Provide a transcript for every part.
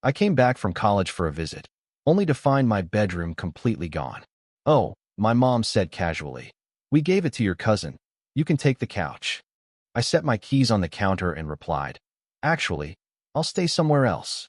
I came back from college for a visit, only to find my bedroom completely gone. "Oh," my mom said casually. "We gave it to your cousin. You can take the couch." I set my keys on the counter and replied, "Actually, I'll stay somewhere else."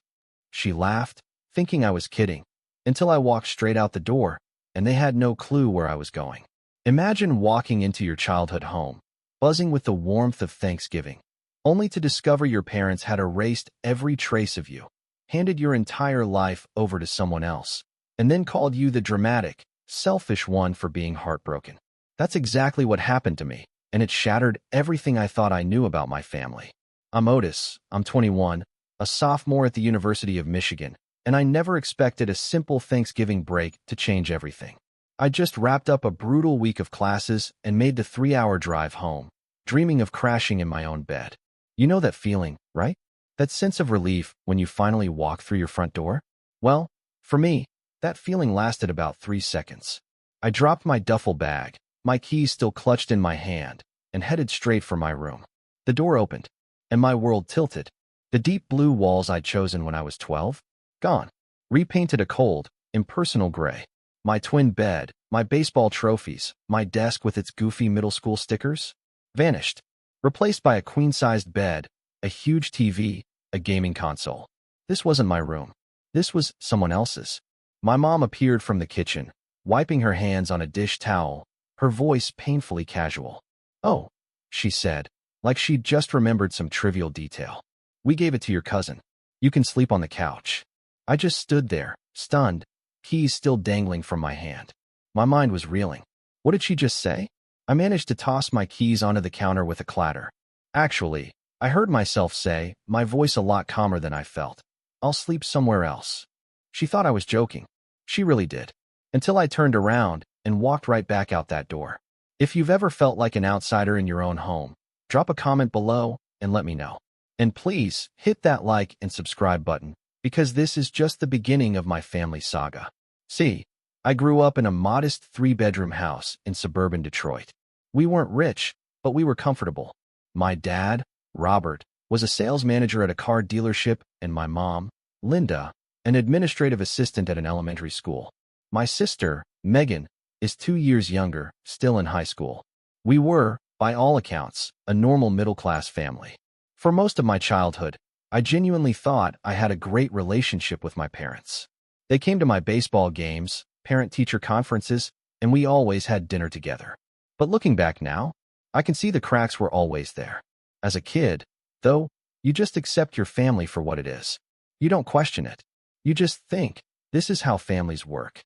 She laughed, thinking I was kidding, until I walked straight out the door, and they had no clue where I was going. Imagine walking into your childhood home, buzzing with the warmth of Thanksgiving, only to discover your parents had erased every trace of you, handed your entire life over to someone else, and then called you the dramatic, selfish one for being heartbroken. That's exactly what happened to me, and it shattered everything I thought I knew about my family. I'm Otis, I'm 21, a sophomore at the University of Michigan, and I never expected a simple Thanksgiving break to change everything. I just wrapped up a brutal week of classes and made the 3-hour drive home, dreaming of crashing in my own bed. You know that feeling, right? That sense of relief when you finally walk through your front door? Well, for me, that feeling lasted about 3 seconds. I dropped my duffel bag, my keys still clutched in my hand, and headed straight for my room. The door opened, and my world tilted. The deep blue walls I'd chosen when I was 12? Gone. Repainted a cold, impersonal gray. My twin bed, my baseball trophies, my desk with its goofy middle school stickers? Vanished. Replaced by a queen-sized bed, a huge TV, a gaming console. This wasn't my room. This was someone else's. My mom appeared from the kitchen, wiping her hands on a dish towel, her voice painfully casual. "Oh," she said, like she'd just remembered some trivial detail. "We gave it to your cousin. You can sleep on the couch." I just stood there, stunned, keys still dangling from my hand. My mind was reeling. What did she just say? I managed to toss my keys onto the counter with a clatter. Actually, I heard myself say, my voice a lot calmer than I felt, "I'll sleep somewhere else." She thought I was joking. She really did. Until I turned around and walked right back out that door. If you've ever felt like an outsider in your own home, drop a comment below and let me know. And please hit that like and subscribe button, because this is just the beginning of my family saga. See, I grew up in a modest 3-bedroom house in suburban Detroit. We weren't rich, but we were comfortable. My dad, Robert, was a sales manager at a car dealership, and my mom, Linda, an administrative assistant at an elementary school. My sister, Megan, is 2 years younger, still in high school. We were, by all accounts, a normal middle-class family. For most of my childhood, I genuinely thought I had a great relationship with my parents. They came to my baseball games, parent-teacher conferences, and we always had dinner together. But looking back now, I can see the cracks were always there. As a kid, though, you just accept your family for what it is. You don't question it. You just think, this is how families work.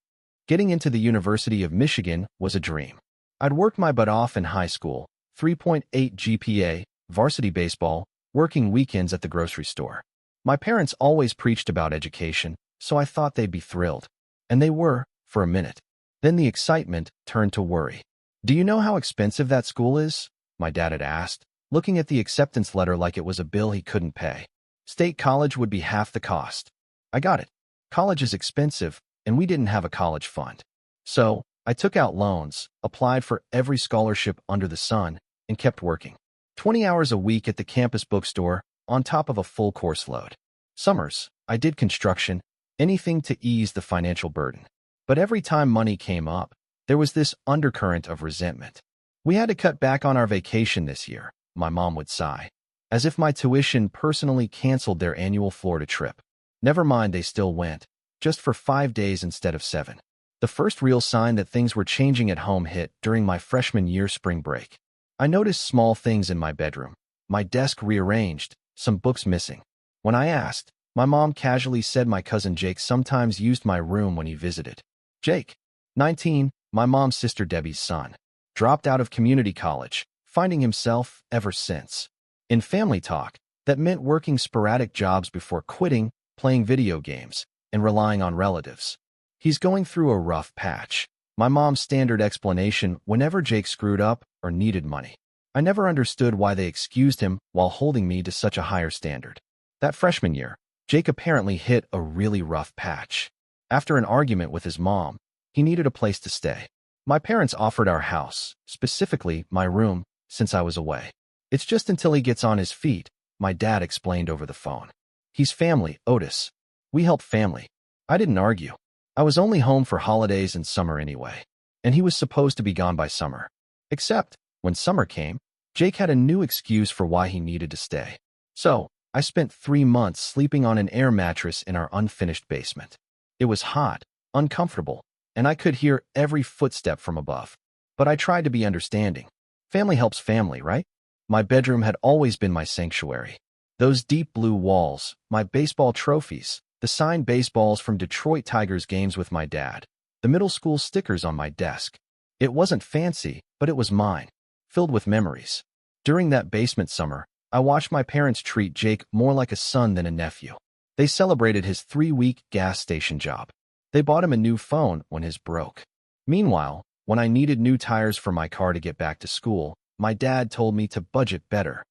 Getting into the University of Michigan was a dream. I'd worked my butt off in high school, 3.8 GPA, varsity baseball, working weekends at the grocery store. My parents always preached about education, so I thought they'd be thrilled. And they were, for a minute. Then the excitement turned to worry. "Do you know how expensive that school is?" my dad had asked, looking at the acceptance letter like it was a bill he couldn't pay. "State college would be half the cost." I got it. College is expensive, and we didn't have a college fund. So, I took out loans, applied for every scholarship under the sun, and kept working. 20 hours a week at the campus bookstore, on top of a full course load. Summers, I did construction, anything to ease the financial burden. But every time money came up, there was this undercurrent of resentment. "We had to cut back on our vacation this year," my mom would sigh, as if my tuition personally canceled their annual Florida trip. Never mind, they still went, just for 5 days instead of 7. The first real sign that things were changing at home hit during my freshman year spring break. I noticed small things in my bedroom. My desk rearranged, some books missing. When I asked, my mom casually said my cousin Jake sometimes used my room when he visited. Jake, 19, my mom's sister Debbie's son, dropped out of community college, finding himself ever since. In family talk, that meant working sporadic jobs before quitting, playing video games, and relying on relatives. "He's going through a rough patch," my mom's standard explanation whenever Jake screwed up or needed money. I never understood why they excused him while holding me to such a higher standard. That freshman year, Jake apparently hit a really rough patch. After an argument with his mom, he needed a place to stay. My parents offered our house, specifically my room, since I was away. "It's just until he gets on his feet," my dad explained over the phone. "He's family, Otis. We helped family. I didn't argue. I was only home for holidays and summer anyway, and he was supposed to be gone by summer. Except, when summer came, Jake had a new excuse for why he needed to stay. So, I spent 3 months sleeping on an air mattress in our unfinished basement. It was hot, uncomfortable, and I could hear every footstep from above. But I tried to be understanding. Family helps family, right? My bedroom had always been my sanctuary. Those deep blue walls, my baseball trophies, the signed baseballs from Detroit Tigers games with my dad, the middle school stickers on my desk. It wasn't fancy, but it was mine, filled with memories. During that basement summer, I watched my parents treat Jake more like a son than a nephew. They celebrated his 3-week gas station job. They bought him a new phone when his broke. Meanwhile, when I needed new tires for my car to get back to school, my dad told me to budget better.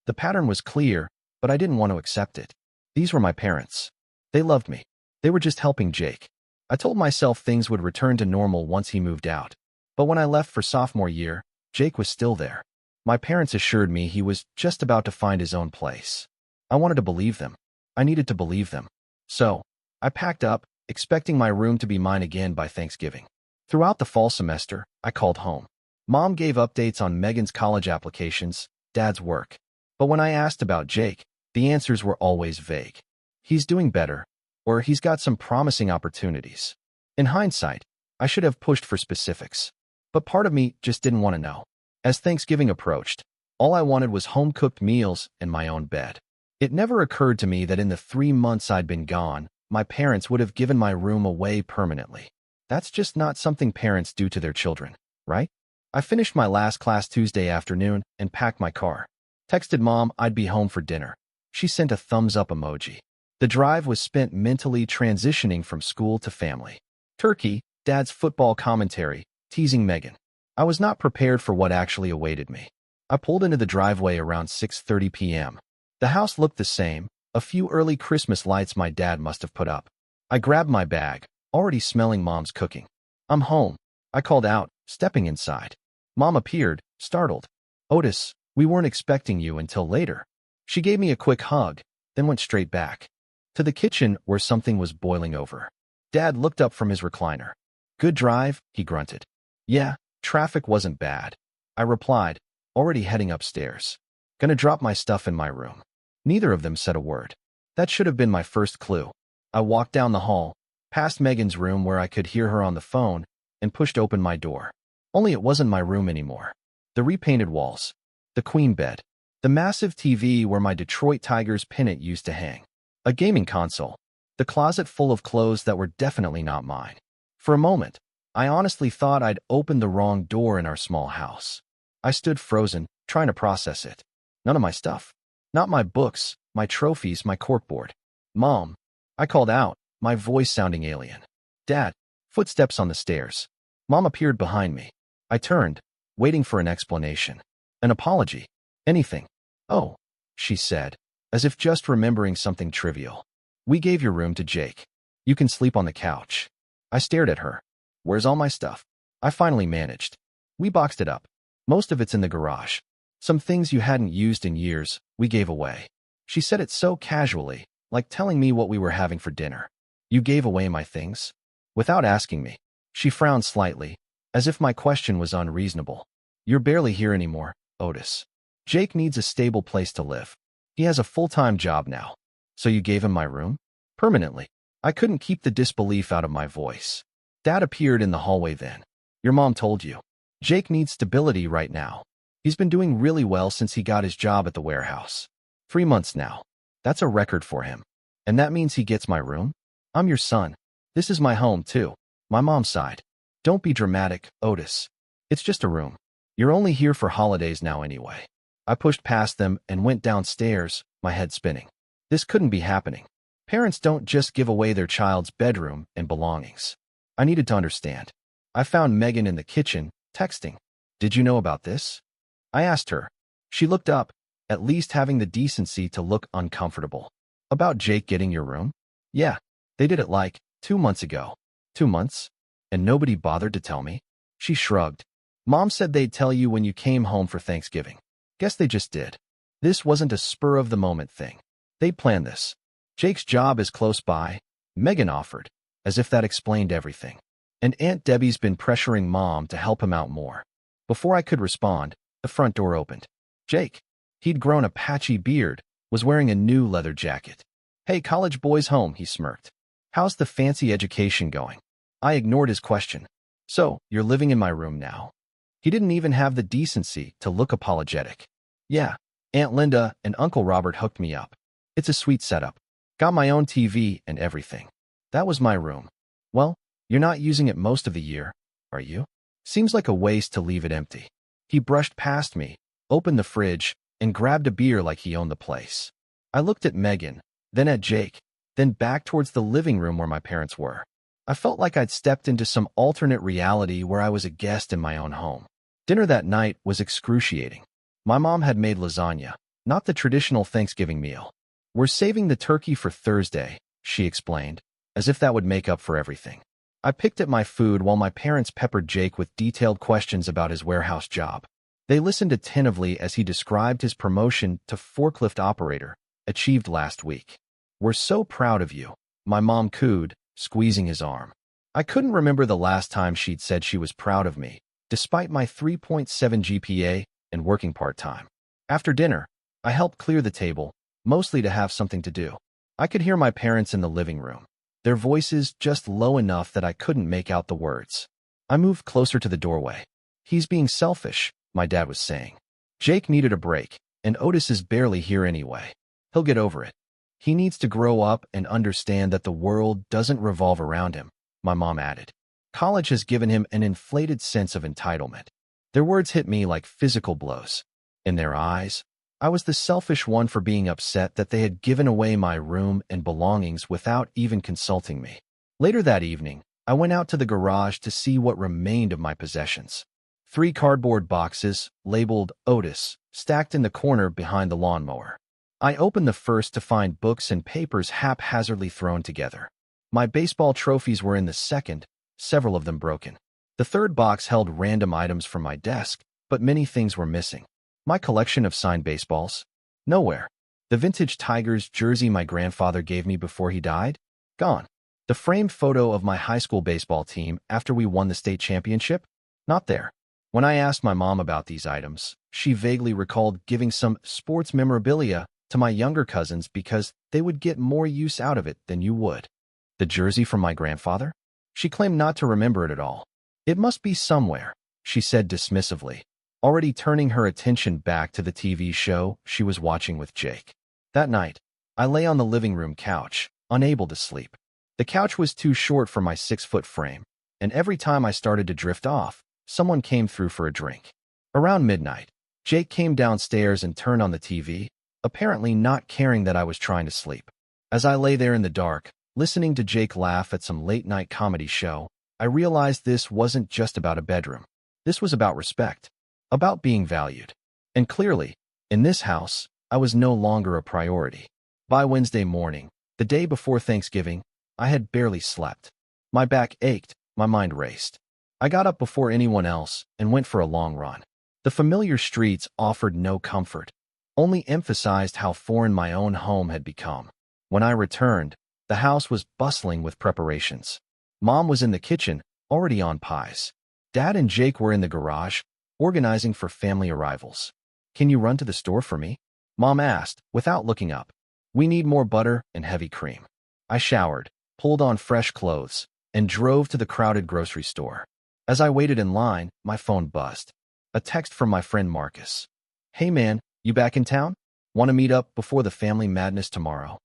The pattern was clear, but I didn't want to accept it. These were my parents. They loved me. They were just helping Jake. I told myself things would return to normal once he moved out. But when I left for sophomore year, Jake was still there. My parents assured me he was just about to find his own place. I wanted to believe them. I needed to believe them. So, I packed up, expecting my room to be mine again by Thanksgiving. Throughout the fall semester, I called home. Mom gave updates on Megan's college applications, Dad's work. But when I asked about Jake, the answers were always vague. He's doing better, or he's got some promising opportunities. In hindsight, I should have pushed for specifics. But part of me just didn't want to know. As Thanksgiving approached, all I wanted was home-cooked meals and my own bed. It never occurred to me that in the 3 months I'd been gone, my parents would have given my room away permanently. That's just not something parents do to their children, right? I finished my last class Tuesday afternoon and packed my car. Texted Mom I'd be home for dinner. She sent a thumbs-up emoji. The drive was spent mentally transitioning from school to family. Turkey, Dad's football commentary, teasing Megan. I was not prepared for what actually awaited me. I pulled into the driveway around 6:30 p.m. The house looked the same, a few early Christmas lights my dad must have put up. I grabbed my bag, already smelling Mom's cooking. I'm home, I called out, stepping inside. Mom appeared, startled. Otis, we weren't expecting you until later. She gave me a quick hug, then went straight back to the kitchen where something was boiling over. Dad looked up from his recliner. Good drive, he grunted. Yeah, traffic wasn't bad, I replied, already heading upstairs. Gonna drop my stuff in my room. Neither of them said a word. That should have been my first clue. I walked down the hall, past Megan's room where I could hear her on the phone, and pushed open my door. Only it wasn't my room anymore. The repainted walls, the queen bed, the massive TV where my Detroit Tigers pennant used to hang, a gaming console, the closet full of clothes that were definitely not mine. For a moment, I honestly thought I'd opened the wrong door in our small house. I stood frozen, trying to process it. None of my stuff. Not my books, my trophies, my corkboard. Mom, I called out, my voice sounding alien. Dad, footsteps on the stairs. Mom appeared behind me. I turned, waiting for an explanation. An apology. Anything. Oh, she said, as if just remembering something trivial. We gave your room to Jake. You can sleep on the couch. I stared at her. Where's all my stuff? I finally managed. We boxed it up. Most of it's in the garage. Some things you hadn't used in years, we gave away. She said it so casually, like telling me what we were having for dinner. You gave away my things? Without asking me. She frowned slightly, as if my question was unreasonable. You're barely here anymore, Otis. Jake needs a stable place to live. He has a full-time job now. So you gave him my room? Permanently. I couldn't keep the disbelief out of my voice. Dad appeared in the hallway then. Your mom told you. Jake needs stability right now. He's been doing really well since he got his job at the warehouse. 3 months now. That's a record for him. And that means he gets my room? I'm your son. This is my home, too. My mom's side. Don't be dramatic, Otis. It's just a room. You're only here for holidays now anyway. I pushed past them and went downstairs, my head spinning. This couldn't be happening. Parents don't just give away their child's bedroom and belongings. I needed to understand. I found Megan in the kitchen, texting. Did you know about this? I asked her. She looked up, at least having the decency to look uncomfortable. About Jake getting your room? Yeah, they did it like 2 months ago. 2 months? And nobody bothered to tell me? She shrugged. Mom said they'd tell you when you came home for Thanksgiving. Guess they just did. This wasn't a spur-of-the-moment thing. They planned this. Jake's job is close by, Megan offered, as if that explained everything. And Aunt Debbie's been pressuring Mom to help him out more. Before I could respond, the front door opened. Jake. He'd grown a patchy beard, was wearing a new leather jacket. Hey, college boy's home, he smirked. How's the fancy education going? I ignored his question. So, you're living in my room now? He didn't even have the decency to look apologetic. Yeah, Aunt Linda and Uncle Robert hooked me up. It's a sweet setup. Got my own TV and everything. That was my room. Well, you're not using it most of the year, are you? Seems like a waste to leave it empty. He brushed past me, opened the fridge, and grabbed a beer like he owned the place. I looked at Megan, then at Jake, then back towards the living room where my parents were. I felt like I'd stepped into some alternate reality where I was a guest in my own home. Dinner that night was excruciating. My mom had made lasagna, not the traditional Thanksgiving meal. We're saving the turkey for Thursday, she explained, as if that would make up for everything. I picked at my food while my parents peppered Jake with detailed questions about his warehouse job. They listened attentively as he described his promotion to forklift operator, achieved last week. We're so proud of you, my mom cooed, squeezing his arm. I couldn't remember the last time she'd said she was proud of me, despite my 3.7 GPA and working part-time. After dinner, I helped clear the table, mostly to have something to do. I could hear my parents in the living room, their voices just low enough that I couldn't make out the words. I moved closer to the doorway. He's being selfish, my dad was saying. Jake needed a break, and Otis is barely here anyway. He'll get over it. He needs to grow up and understand that the world doesn't revolve around him, my mom added. College has given him an inflated sense of entitlement. Their words hit me like physical blows. In their eyes, I was the selfish one for being upset that they had given away my room and belongings without even consulting me. Later that evening, I went out to the garage to see what remained of my possessions. 3 cardboard boxes, labeled Otis, stacked in the corner behind the lawnmower. I opened the first to find books and papers haphazardly thrown together. My baseball trophies were in the second, several of them broken. The third box held random items from my desk, but many things were missing. My collection of signed baseballs? Nowhere. The vintage Tigers jersey my grandfather gave me before he died? Gone. The framed photo of my high school baseball team after we won the state championship? Not there. When I asked my mom about these items, she vaguely recalled giving some sports memorabilia to my younger cousins because they would get more use out of it than you would. The jersey from my grandfather? She claimed not to remember it at all. It must be somewhere, she said dismissively, already turning her attention back to the TV show she was watching with Jake. That night, I lay on the living room couch, unable to sleep. The couch was too short for my 6-foot frame, and every time I started to drift off, someone came through for a drink. Around midnight, Jake came downstairs and turned on the TV, apparently not caring that I was trying to sleep. As I lay there in the dark, listening to Jake laugh at some late-night comedy show, I realized this wasn't just about a bedroom. This was about respect, about being valued. And clearly, in this house, I was no longer a priority. By Wednesday morning, the day before Thanksgiving, I had barely slept. My back ached, my mind raced. I got up before anyone else and went for a long run. The familiar streets offered no comfort, only emphasized how foreign my own home had become. When I returned, the house was bustling with preparations. Mom was in the kitchen, already on pies. Dad and Jake were in the garage, organizing for family arrivals. Can you run to the store for me? Mom asked, without looking up. We need more butter and heavy cream. I showered, pulled on fresh clothes, and drove to the crowded grocery store. As I waited in line, my phone buzzed. A text from my friend Marcus. Hey man, you back in town? Want to meet up before the family madness tomorrow?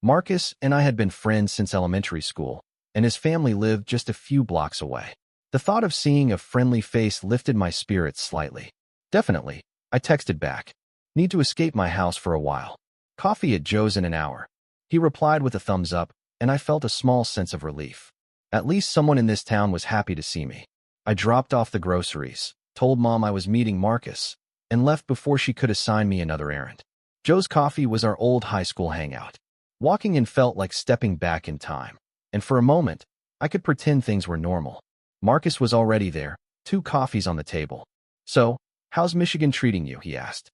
Marcus and I had been friends since elementary school, and his family lived just a few blocks away. The thought of seeing a friendly face lifted my spirits slightly. Definitely, I texted back. Need to escape my house for a while. Coffee at Joe's in an hour. He replied with a thumbs up, and I felt a small sense of relief. At least someone in this town was happy to see me. I dropped off the groceries, told Mom I was meeting Marcus, and left before she could assign me another errand. Joe's Coffee was our old high school hangout. Walking in felt like stepping back in time, and for a moment, I could pretend things were normal. Marcus was already there, 2 coffees on the table. So, how's Michigan treating you, he asked.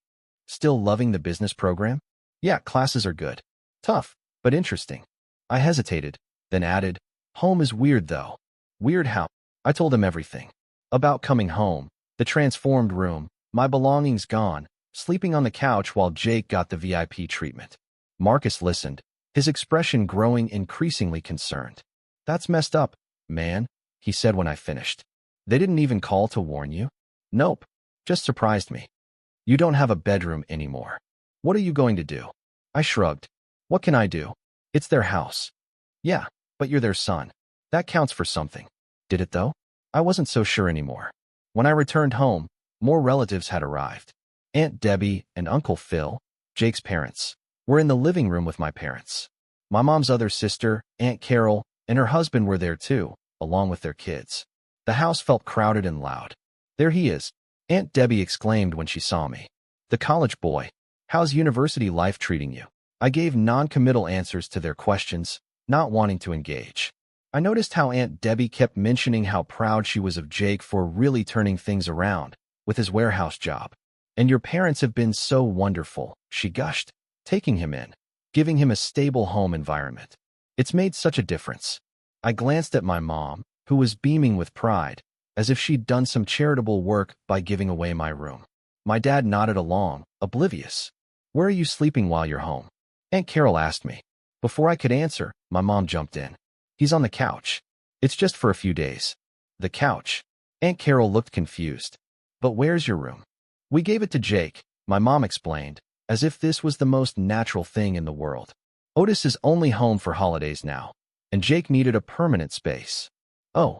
Still loving the business program? Yeah, classes are good. Tough, but interesting. I hesitated, then added, "Home is weird though." "Weird how?" I told him everything. About coming home, the transformed room, my belongings gone, sleeping on the couch while Jake got the VIP treatment. Marcus listened, his expression growing increasingly concerned. "That's messed up, man," he said when I finished. "They didn't even call to warn you?" "Nope, just surprised me." "You don't have a bedroom anymore. What are you going to do?" I shrugged. "What can I do? It's their house." "Yeah, but you're their son. That counts for something." Did it though? I wasn't so sure anymore. When I returned home, more relatives had arrived. Aunt Debbie and Uncle Phil, Jake's parents, were in the living room with my parents. My mom's other sister, Aunt Carol, and her husband were there too, along with their kids. The house felt crowded and loud. "There he is," Aunt Debbie exclaimed when she saw me. "The college boy. How's university life treating you?" I gave non-committal answers to their questions, not wanting to engage. I noticed how Aunt Debbie kept mentioning how proud she was of Jake for really turning things around with his warehouse job. "And your parents have been so wonderful," she gushed, "taking him in, giving him a stable home environment. It's made such a difference." I glanced at my mom, who was beaming with pride, as if she'd done some charitable work by giving away my room. My dad nodded along, oblivious. "Where are you sleeping while you're home?" Aunt Carol asked me. Before I could answer, my mom jumped in. "He's on the couch. It's just for a few days." "The couch?" Aunt Carol looked confused. "But where's your room?" "We gave it to Jake," my mom explained, as if this was the most natural thing in the world. "Otis is only home for holidays now, and Jake needed a permanent space." "Oh."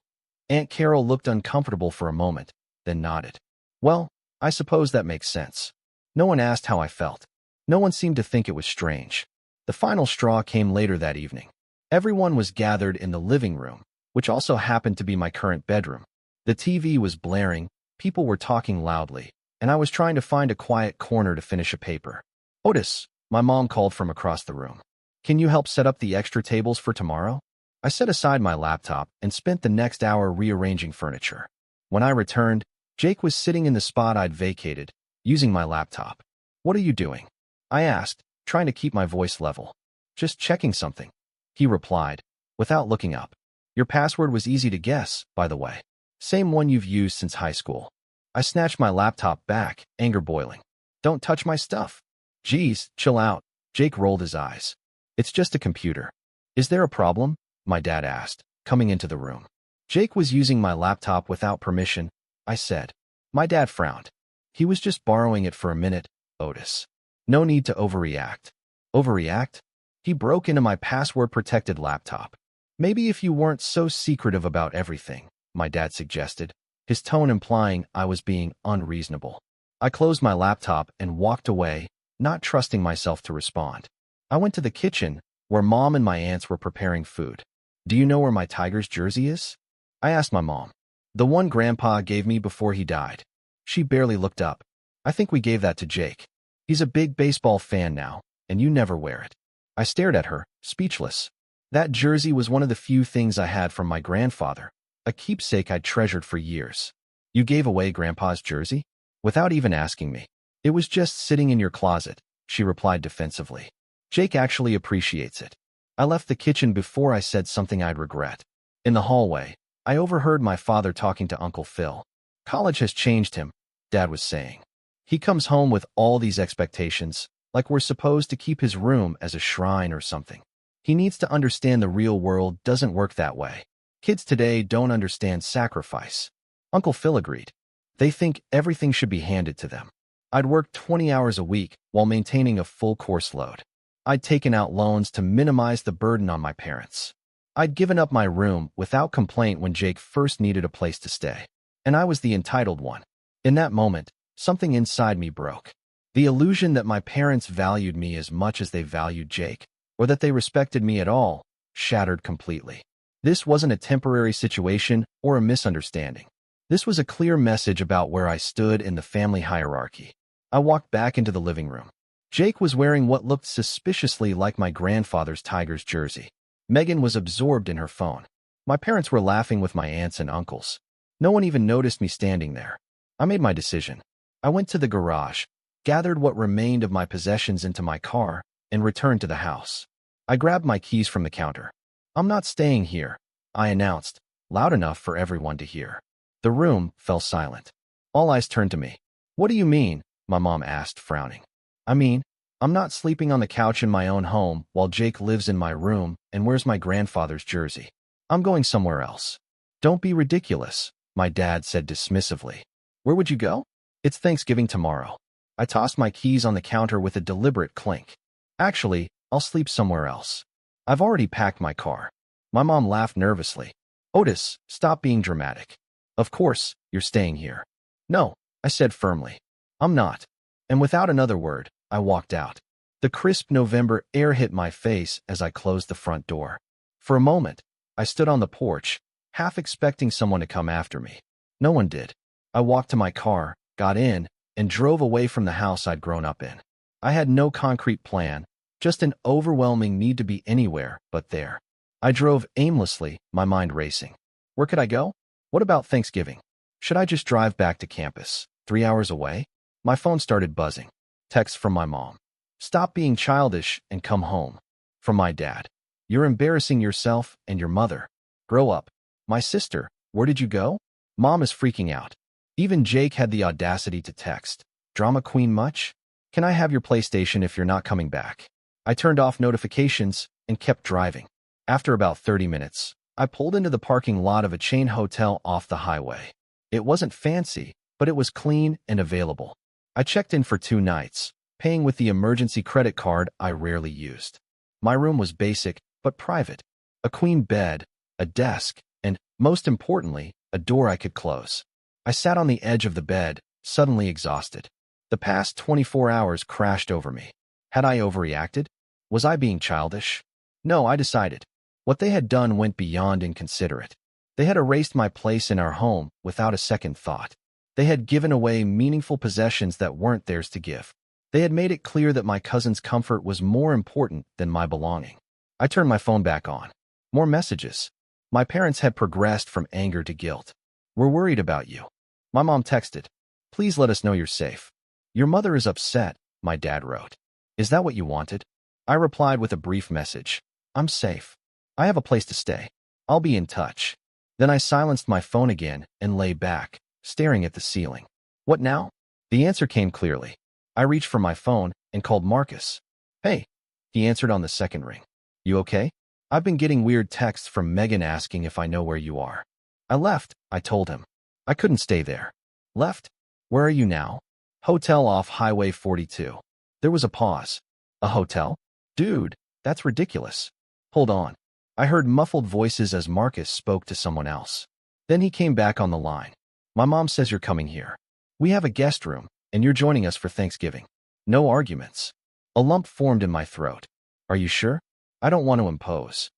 Aunt Carol looked uncomfortable for a moment, then nodded. "Well, I suppose that makes sense." No one asked how I felt. No one seemed to think it was strange. The final straw came later that evening. Everyone was gathered in the living room, which also happened to be my current bedroom. The TV was blaring, people were talking loudly, and I was trying to find a quiet corner to finish a paper. "Otis," my mom called from across the room. "Can you help set up the extra tables for tomorrow?" I set aside my laptop and spent the next hour rearranging furniture. When I returned, Jake was sitting in the spot I'd vacated, using my laptop. "What are you doing?" I asked, trying to keep my voice level. "Just checking something," he replied, without looking up. "Your password was easy to guess, by the way. Same one you've used since high school." I snatched my laptop back, anger boiling. "Don't touch my stuff." "Geez, chill out." Jake rolled his eyes. "It's just a computer." "Is there a problem?" my dad asked, coming into the room. "Jake was using my laptop without permission," I said. My dad frowned. "He was just borrowing it for a minute, Otis. No need to overreact." "Overreact?" "He broke into my password-protected laptop." "Maybe if you weren't so secretive about everything," my dad suggested, his tone implying I was being unreasonable. I closed my laptop and walked away, not trusting myself to respond. I went to the kitchen, where Mom and my aunts were preparing food. "Do you know where my Tigers jersey is?" I asked my mom. "The one Grandpa gave me before he died." She barely looked up. "I think we gave that to Jake. He's a big baseball fan now, and you never wear it." I stared at her, speechless. That jersey was one of the few things I had from my grandfather, a keepsake I'd treasured for years. "You gave away Grandpa's jersey?" "Without even asking me. It was just sitting in your closet," she replied defensively. "Jake actually appreciates it." I left the kitchen before I said something I'd regret. In the hallway, I overheard my father talking to Uncle Phil. "College has changed him," Dad was saying. "He comes home with all these expectations, like we're supposed to keep his room as a shrine or something. He needs to understand the real world doesn't work that way. Kids today don't understand sacrifice." Uncle Phil agreed. "They think everything should be handed to them." I'd worked 20 hours a week while maintaining a full course load. I'd taken out loans to minimize the burden on my parents. I'd given up my room without complaint when Jake first needed a place to stay. And I was the entitled one. In that moment, something inside me broke. The illusion that my parents valued me as much as they valued Jake, or that they respected me at all, shattered completely. This wasn't a temporary situation or a misunderstanding. This was a clear message about where I stood in the family hierarchy. I walked back into the living room. Jake was wearing what looked suspiciously like my grandfather's Tigers jersey. Megan was absorbed in her phone. My parents were laughing with my aunts and uncles. No one even noticed me standing there. I made my decision. I went to the garage, gathered what remained of my possessions into my car, and returned to the house. I grabbed my keys from the counter. I'm not staying here, I announced, loud enough for everyone to hear. The room fell silent. All eyes turned to me. What do you mean? My mom asked, frowning. I mean, I'm not sleeping on the couch in my own home while Jake lives in my room and wears my grandfather's jersey. I'm going somewhere else. Don't be ridiculous, my dad said dismissively. Where would you go? It's Thanksgiving tomorrow. I tossed my keys on the counter with a deliberate clink. Actually, I'll sleep somewhere else. I've already packed my car. My mom laughed nervously. Otis, stop being dramatic. Of course, you're staying here. No, I said firmly. I'm not. And without another word, I walked out. The crisp November air hit my face as I closed the front door. For a moment, I stood on the porch, half expecting someone to come after me. No one did. I walked to my car, got in, and drove away from the house I'd grown up in. I had no concrete plan, just an overwhelming need to be anywhere but there. I drove aimlessly, my mind racing. Where could I go? What about Thanksgiving? Should I just drive back to campus, 3 hours away? My phone started buzzing. Text from my mom. Stop being childish and come home. From my dad. You're embarrassing yourself and your mother. Grow up. My sister, where did you go? Mom is freaking out. Even Jake had the audacity to text. Drama queen much? Can I have your PlayStation if you're not coming back? I turned off notifications and kept driving. After about 30 minutes, I pulled into the parking lot of a chain hotel off the highway. It wasn't fancy, but it was clean and available. I checked in for 2 nights, paying with the emergency credit card I rarely used. My room was basic, but private. A queen bed, a desk, and, most importantly, a door I could close. I sat on the edge of the bed, suddenly exhausted. The past 24 hours crashed over me. Had I overreacted? Was I being childish? No, I decided. What they had done went beyond inconsiderate. They had erased my place in our home without a second thought. They had given away meaningful possessions that weren't theirs to give. They had made it clear that my cousin's comfort was more important than my belonging. I turned my phone back on. More messages. My parents had progressed from anger to guilt. We're worried about you. My mom texted. Please let us know you're safe. Your mother is upset, my dad wrote. Is that what you wanted? I replied with a brief message. I'm safe. I have a place to stay. I'll be in touch. Then I silenced my phone again and lay back, staring at the ceiling. What now? The answer came clearly. I reached for my phone and called Marcus. Hey. He answered on the second ring. You okay? I've been getting weird texts from Megan asking if I know where you are. I left, I told him. I couldn't stay there. Left? Where are you now? Hotel off Highway 42. There was a pause. A hotel? Dude, that's ridiculous. Hold on. I heard muffled voices as Marcus spoke to someone else. Then he came back on the line. My mom says you're coming here. We have a guest room, and you're joining us for Thanksgiving. No arguments. A lump formed in my throat. Are you sure? I don't want to impose.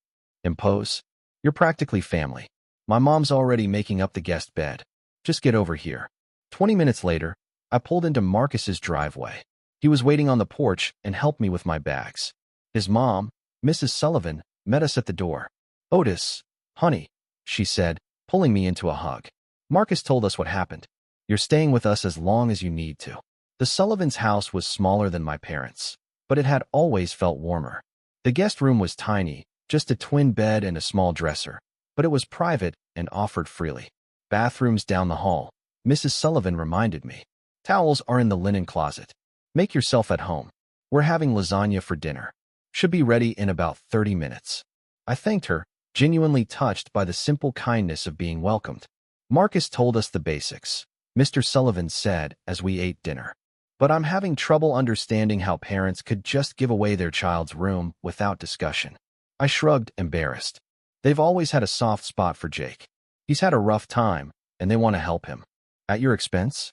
Impose? You're practically family. My mom's already making up the guest bed. Just get over here. 20 minutes later, I pulled into Marcus's driveway. He was waiting on the porch and helped me with my bags. His mom, Mrs. Sullivan, met us at the door. Otis, honey, she said, pulling me into a hug. Marcus told us what happened. You're staying with us as long as you need to. The Sullivans' house was smaller than my parents', but it had always felt warmer. The guest room was tiny, just a twin bed and a small dresser, but it was private and offered freely. Bathrooms down the hall, Mrs. Sullivan reminded me. Towels are in the linen closet. Make yourself at home. We're having lasagna for dinner. Should be ready in about 30 minutes. I thanked her, genuinely touched by the simple kindness of being welcomed. Marcus told us the basics, Mr. Sullivan said as we ate dinner. But I'm having trouble understanding how parents could just give away their child's room without discussion. I shrugged, embarrassed. They've always had a soft spot for Jake. He's had a rough time, and they want to help him. At your expense?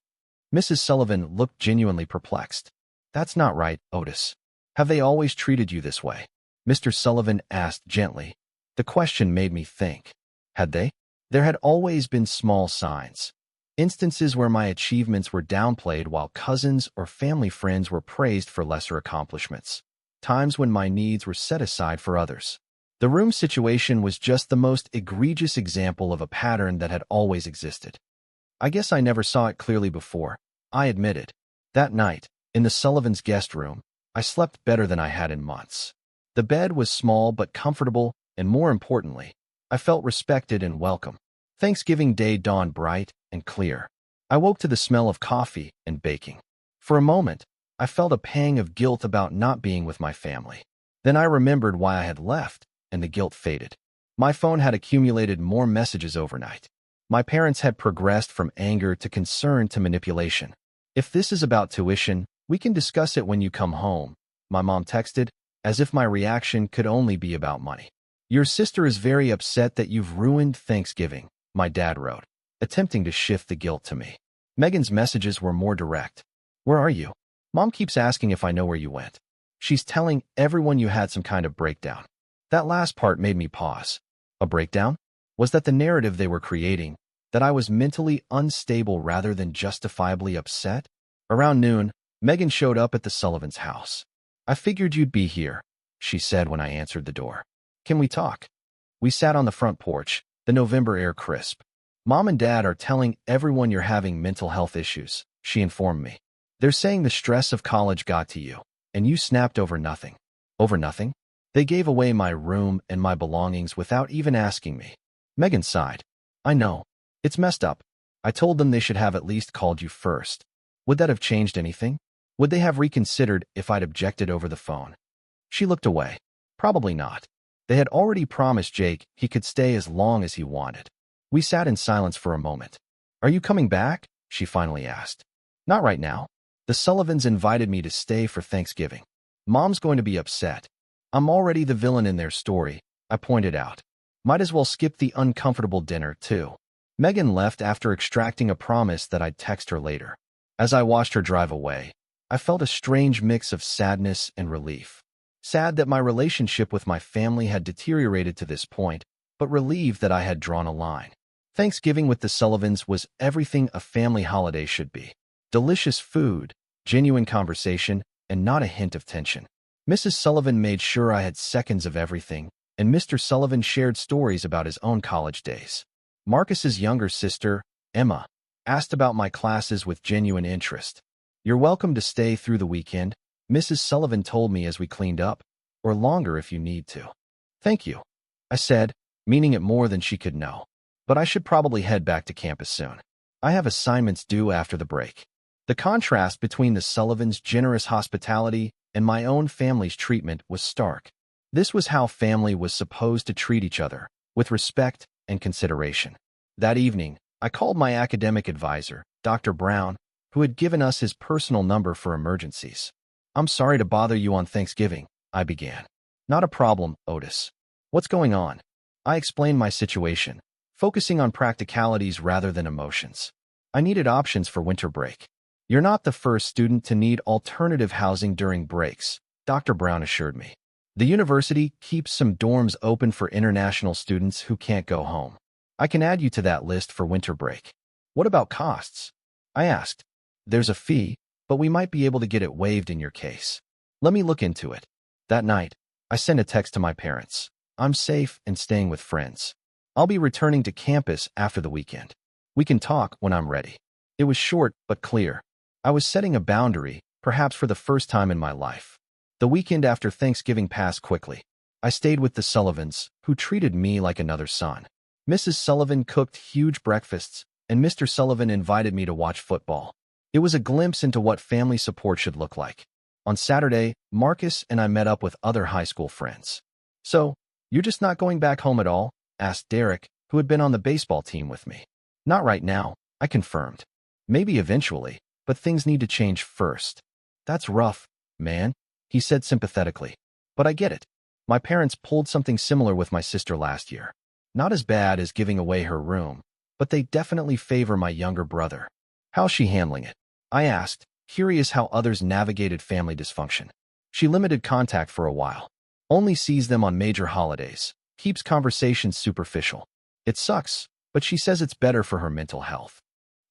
Mrs. Sullivan looked genuinely perplexed. That's not right, Otis. Have they always treated you this way? Mr. Sullivan asked gently. The question made me think. Had they? There had always been small signs. Instances where my achievements were downplayed while cousins or family friends were praised for lesser accomplishments. Times when my needs were set aside for others. The room situation was just the most egregious example of a pattern that had always existed. I guess I never saw it clearly before, I admitted. That night, in the Sullivans' guest room, I slept better than I had in months. The bed was small but comfortable, and more importantly, I felt respected and welcome. Thanksgiving Day dawned bright and clear. I woke to the smell of coffee and baking. For a moment, I felt a pang of guilt about not being with my family. Then I remembered why I had left, and the guilt faded. My phone had accumulated more messages overnight. My parents had progressed from anger to concern to manipulation. "If this is about tuition, we can discuss it when you come home," my mom texted, as if my reaction could only be about money. "Your sister is very upset that you've ruined Thanksgiving," my dad wrote, attempting to shift the guilt to me. Megan's messages were more direct. "Where are you? Mom keeps asking if I know where you went. She's telling everyone you had some kind of breakdown." That last part made me pause. A breakdown? Was that the narrative they were creating, that I was mentally unstable rather than justifiably upset? Around noon, Megan showed up at the Sullivans' house. "I figured you'd be here," she said when I answered the door. "Can we talk?" We sat on the front porch, the November air crisp. "Mom and Dad are telling everyone you're having mental health issues," she informed me. "They're saying the stress of college got to you, and you snapped over nothing." "Over nothing?" "They gave away my room and my belongings without even asking me." Megan sighed. "I know. It's messed up. I told them they should have at least called you first. Would that have changed anything? Would they have reconsidered if I'd objected over the phone?" She looked away. "Probably not. They had already promised Jake he could stay as long as he wanted." We sat in silence for a moment. "Are you coming back?" she finally asked. "Not right now. The Sullivans invited me to stay for Thanksgiving. Mom's going to be upset. I'm already the villain in their story," I pointed out. "Might as well skip the uncomfortable dinner, too." Megan left after extracting a promise that I'd text her later. As I watched her drive away, I felt a strange mix of sadness and relief. Sad that my relationship with my family had deteriorated to this point, but relieved that I had drawn a line. Thanksgiving with the Sullivans was everything a family holiday should be. Delicious food, genuine conversation, and not a hint of tension. Mrs. Sullivan made sure I had seconds of everything, and Mr. Sullivan shared stories about his own college days. Marcus's younger sister, Emma, asked about my classes with genuine interest. "You're welcome to stay through the weekend," Mrs. Sullivan told me as we cleaned up, "or longer if you need to." "Thank you," I said, meaning it more than she could know. But I should probably head back to campus soon. I have assignments due after the break. The contrast between the Sullivans' generous hospitality and my own family's treatment was stark. This was how family was supposed to treat each other, with respect and consideration. That evening, I called my academic advisor, Dr. Brown, who had given us his personal number for emergencies. "I'm sorry to bother you on Thanksgiving," I began. "Not a problem, Otis. What's going on?" I explained my situation, focusing on practicalities rather than emotions. "I needed options for winter break." "You're not the first student to need alternative housing during breaks," Dr. Brown assured me. "The university keeps some dorms open for international students who can't go home. I can add you to that list for winter break." "What about costs?" I asked. "There's a fee, but we might be able to get it waived in your case." "Let me look into it." That night, I sent a text to my parents. "I'm safe and staying with friends. I'll be returning to campus after the weekend. We can talk when I'm ready." It was short but clear. I was setting a boundary, perhaps for the first time in my life. The weekend after Thanksgiving passed quickly. I stayed with the Sullivans, who treated me like another son. Mrs. Sullivan cooked huge breakfasts, and Mr. Sullivan invited me to watch football. It was a glimpse into what family support should look like. On Saturday, Marcus and I met up with other high school friends. "So, you're just not going back home at all?" asked Derek, who had been on the baseball team with me. "Not right now," I confirmed. "Maybe eventually, but things need to change first." "That's rough, man," he said sympathetically. "But I get it. My parents pulled something similar with my sister last year. Not as bad as giving away her room, but they definitely favor my younger brother." "How's she handling it?" I asked, curious how others navigated family dysfunction. "She limited contact for a while. Only sees them on major holidays. Keeps conversations superficial. It sucks, but she says it's better for her mental health."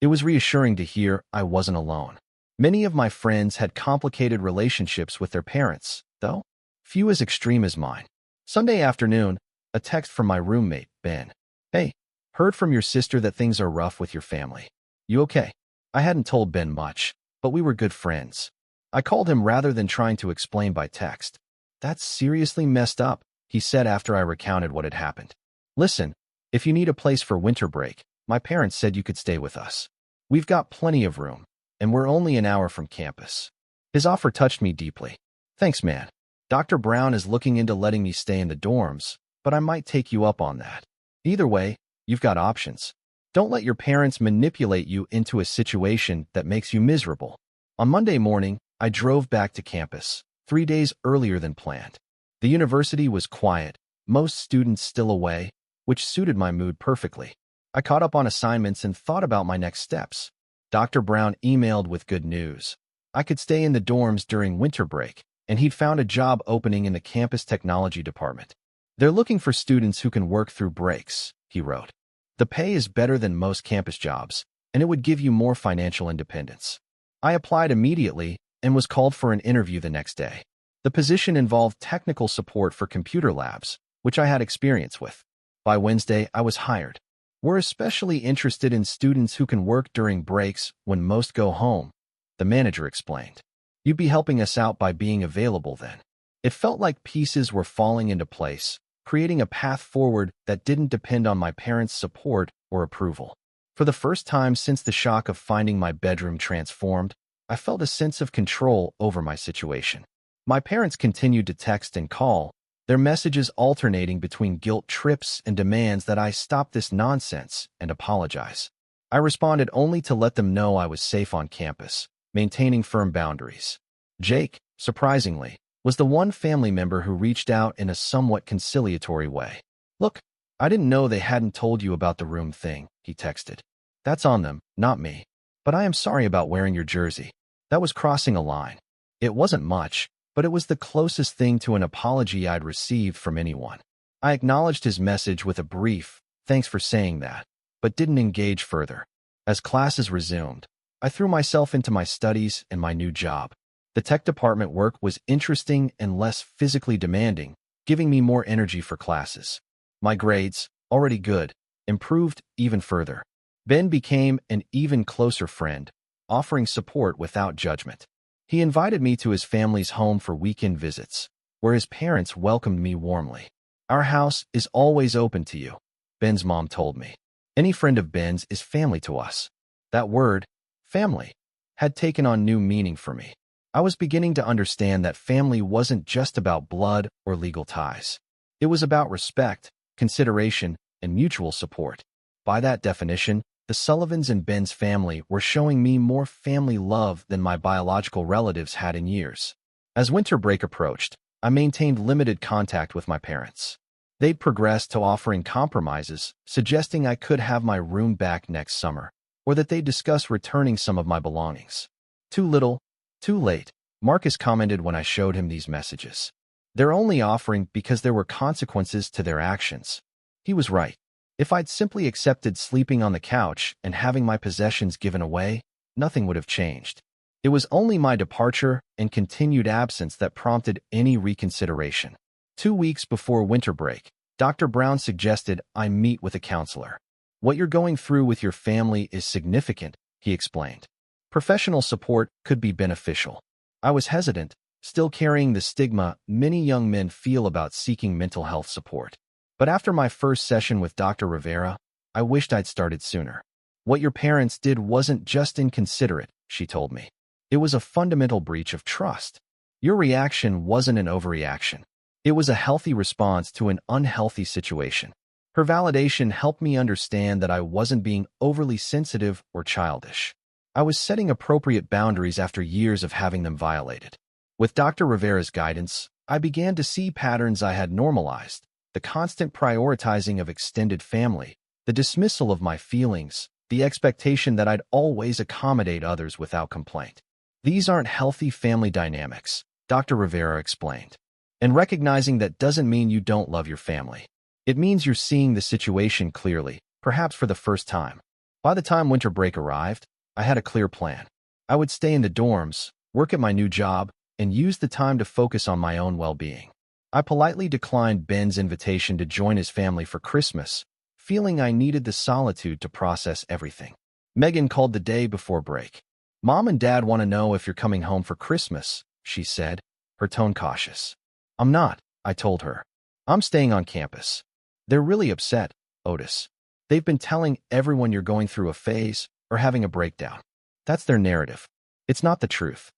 It was reassuring to hear I wasn't alone. Many of my friends had complicated relationships with their parents, though few as extreme as mine. Sunday afternoon, a text from my roommate, Ben. "Hey, heard from your sister that things are rough with your family. You okay?" I hadn't told Ben much, but we were good friends. I called him rather than trying to explain by text. "That's seriously messed up," he said after I recounted what had happened. Listen, if you need a place for winter break, my parents said you could stay with us. We've got plenty of room, and we're only an hour from campus. His offer touched me deeply. Thanks, man. Dr. Brown is looking into letting me stay in the dorms, but I might take you up on that. Either way, you've got options. Don't let your parents manipulate you into a situation that makes you miserable. On Monday morning, I drove back to campus, 3 days earlier than planned. The university was quiet, most students still away, which suited my mood perfectly. I caught up on assignments and thought about my next steps. Dr. Brown emailed with good news. I could stay in the dorms during winter break, and he'd found a job opening in the campus technology department. They're looking for students who can work through breaks, he wrote. The pay is better than most campus jobs, and it would give you more financial independence. I applied immediately and was called for an interview the next day. The position involved technical support for computer labs, which I had experience with. By Wednesday, I was hired. We're especially interested in students who can work during breaks when most go home, the manager explained. You'd be helping us out by being available then. It felt like pieces were falling into place, creating a path forward that didn't depend on my parents' support or approval. For the first time since the shock of finding my bedroom transformed, I felt a sense of control over my situation. My parents continued to text and call, their messages alternating between guilt trips and demands that I stop this nonsense and apologize. I responded only to let them know I was safe on campus, maintaining firm boundaries. Jake, surprisingly, was the one family member who reached out in a somewhat conciliatory way. Look, I didn't know they hadn't told you about the room thing, he texted. That's on them, not me. But I am sorry about wearing your jersey. That was crossing a line. It wasn't much, but it was the closest thing to an apology I'd received from anyone. I acknowledged his message with a brief, thanks for saying that, but didn't engage further. As classes resumed, I threw myself into my studies and my new job. The tech department work was interesting and less physically demanding, giving me more energy for classes. My grades, already good, improved even further. Ben became an even closer friend, offering support without judgment. He invited me to his family's home for weekend visits, where his parents welcomed me warmly. Our house is always open to you, Ben's mom told me. Any friend of Ben's is family to us. That word, family, had taken on new meaning for me. I was beginning to understand that family wasn't just about blood or legal ties. It was about respect, consideration, and mutual support. By that definition, the Sullivans and Ben's family were showing me more family love than my biological relatives had in years. As winter break approached, I maintained limited contact with my parents. They'd progressed to offering compromises, suggesting I could have my room back next summer, or that they'd discuss returning some of my belongings. Too little, too late, Marcus commented when I showed him these messages. They're only offering because there were consequences to their actions. He was right. If I'd simply accepted sleeping on the couch and having my possessions given away, nothing would have changed. It was only my departure and continued absence that prompted any reconsideration. 2 weeks before winter break, Dr. Brown suggested I meet with a counselor. What you're going through with your family is significant, he explained. Professional support could be beneficial. I was hesitant, still carrying the stigma many young men feel about seeking mental health support. But after my first session with Dr. Rivera, I wished I'd started sooner. What your parents did wasn't just inconsiderate, she told me. It was a fundamental breach of trust. Your reaction wasn't an overreaction. It was a healthy response to an unhealthy situation. Her validation helped me understand that I wasn't being overly sensitive or childish. I was setting appropriate boundaries after years of having them violated. With Dr. Rivera's guidance, I began to see patterns I had normalized. The constant prioritizing of extended family, the dismissal of my feelings, the expectation that I'd always accommodate others without complaint. These aren't healthy family dynamics, Dr. Rivera explained. And recognizing that doesn't mean you don't love your family. It means you're seeing the situation clearly, perhaps for the first time. By the time winter break arrived, I had a clear plan. I would stay in the dorms, work at my new job, and use the time to focus on my own well-being. I politely declined Ben's invitation to join his family for Christmas, feeling I needed the solitude to process everything. Megan called the day before break. Mom and Dad want to know if you're coming home for Christmas, she said, her tone cautious. I'm not, I told her. I'm staying on campus. They're really upset, Otis. They've been telling everyone you're going through a phase or having a breakdown. That's their narrative. It's not the truth.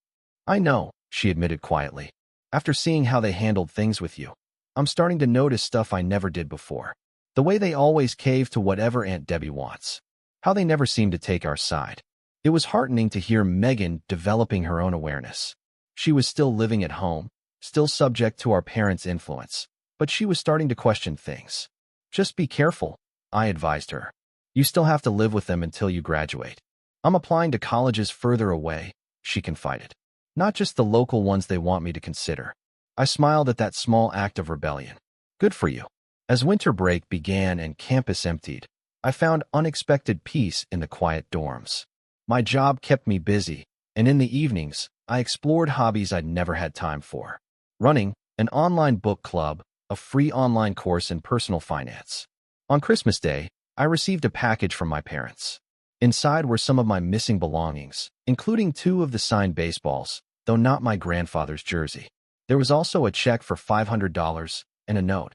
I know, she admitted quietly. After seeing how they handled things with you, I'm starting to notice stuff I never did before. The way they always cave to whatever Aunt Debbie wants. How they never seem to take our side. It was heartening to hear Megan developing her own awareness. She was still living at home, still subject to our parents' influence, but she was starting to question things. Just be careful, I advised her. You still have to live with them until you graduate. I'm applying to colleges further away, she confided. Not just the local ones they want me to consider. I smiled at that small act of rebellion. Good for you. As winter break began and campus emptied, I found unexpected peace in the quiet dorms. My job kept me busy, and in the evenings, I explored hobbies I'd never had time for. Running, an online book club, a free online course in personal finance. On Christmas Day, I received a package from my parents. Inside were some of my missing belongings, including 2 of the signed baseballs, though not my grandfather's jersey. There was also a check for $500 and a note.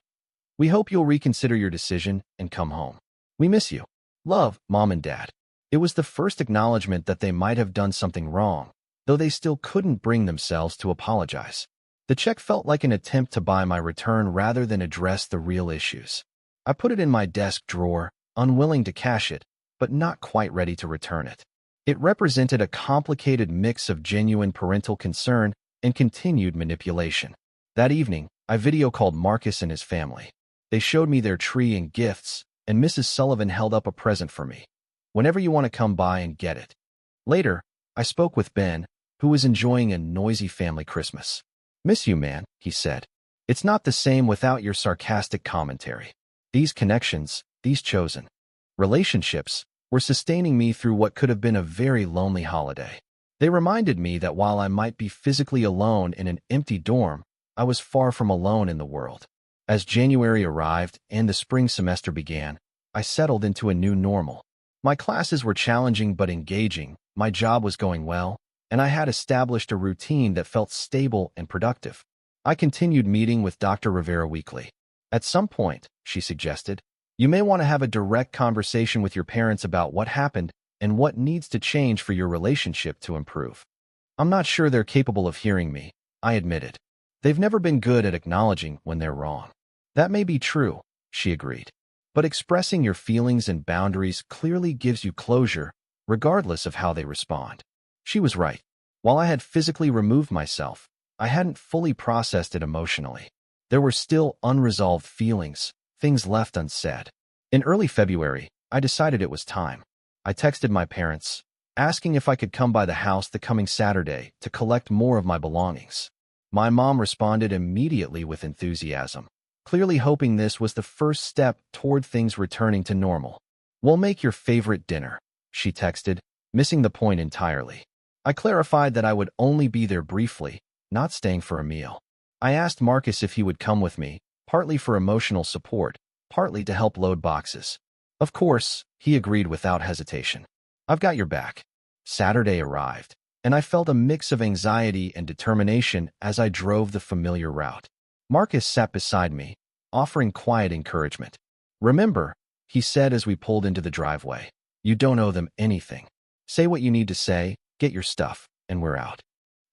We hope you'll reconsider your decision and come home. We miss you. Love, Mom and Dad. It was the first acknowledgement that they might have done something wrong, though they still couldn't bring themselves to apologize. The check felt like an attempt to buy my return rather than address the real issues. I put it in my desk drawer, unwilling to cash it, but not quite ready to return it. It represented a complicated mix of genuine parental concern and continued manipulation. That evening, I video called Marcus and his family. They showed me their tree and gifts, and Mrs. Sullivan held up a present for me. Whenever you want to come by and get it. Later, I spoke with Ben, who was enjoying a noisy family Christmas. Miss you, man, he said. It's not the same without your sarcastic commentary. These connections, these chosen relationships, were sustaining me through what could have been a very lonely holiday. They reminded me that while I might be physically alone in an empty dorm, I was far from alone in the world. As January arrived and the spring semester began, I settled into a new normal. My classes were challenging but engaging, my job was going well, and I had established a routine that felt stable and productive. I continued meeting with Dr. Rivera weekly. At some point, she suggested, you may want to have a direct conversation with your parents about what happened and what needs to change for your relationship to improve. I'm not sure they're capable of hearing me, I admitted. They've never been good at acknowledging when they're wrong. That may be true, she agreed. But expressing your feelings and boundaries clearly gives you closure, regardless of how they respond. She was right. While I had physically removed myself, I hadn't fully processed it emotionally. There were still unresolved feelings, things left unsaid. In early February, I decided it was time. I texted my parents, asking if I could come by the house the coming Saturday to collect more of my belongings. My mom responded immediately with enthusiasm, clearly hoping this was the first step toward things returning to normal. We'll make your favorite dinner, she texted, missing the point entirely. I clarified that I would only be there briefly, not staying for a meal. I asked Marcus if he would come with me, partly for emotional support, partly to help load boxes. Of course, he agreed without hesitation. I've got your back. Saturday arrived, and I felt a mix of anxiety and determination as I drove the familiar route. Marcus sat beside me, offering quiet encouragement. Remember, he said as we pulled into the driveway, you don't owe them anything. Say what you need to say, get your stuff, and we're out.